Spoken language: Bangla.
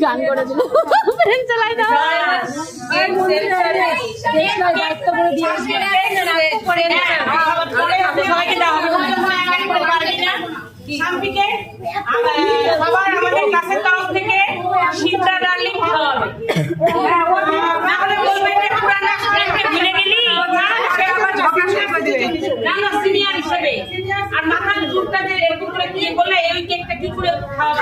গান করে দিল ফ্রেন চালাই দাও দায়িত্ব করে দিয়েছে শাম্পীকে সবার আমাদের ক্লাসের তরফ থেকে শিবরা ডার্লিং ভালো হবে না হলে বলবে যে পুরানা স্টুডেন্টকে ভুলে গেলি না সিনিয়র হিসেবে আর মাথার চুলটা যে এরকম করে দিয়ে বলে এই কেকটা কি করে খাওয়া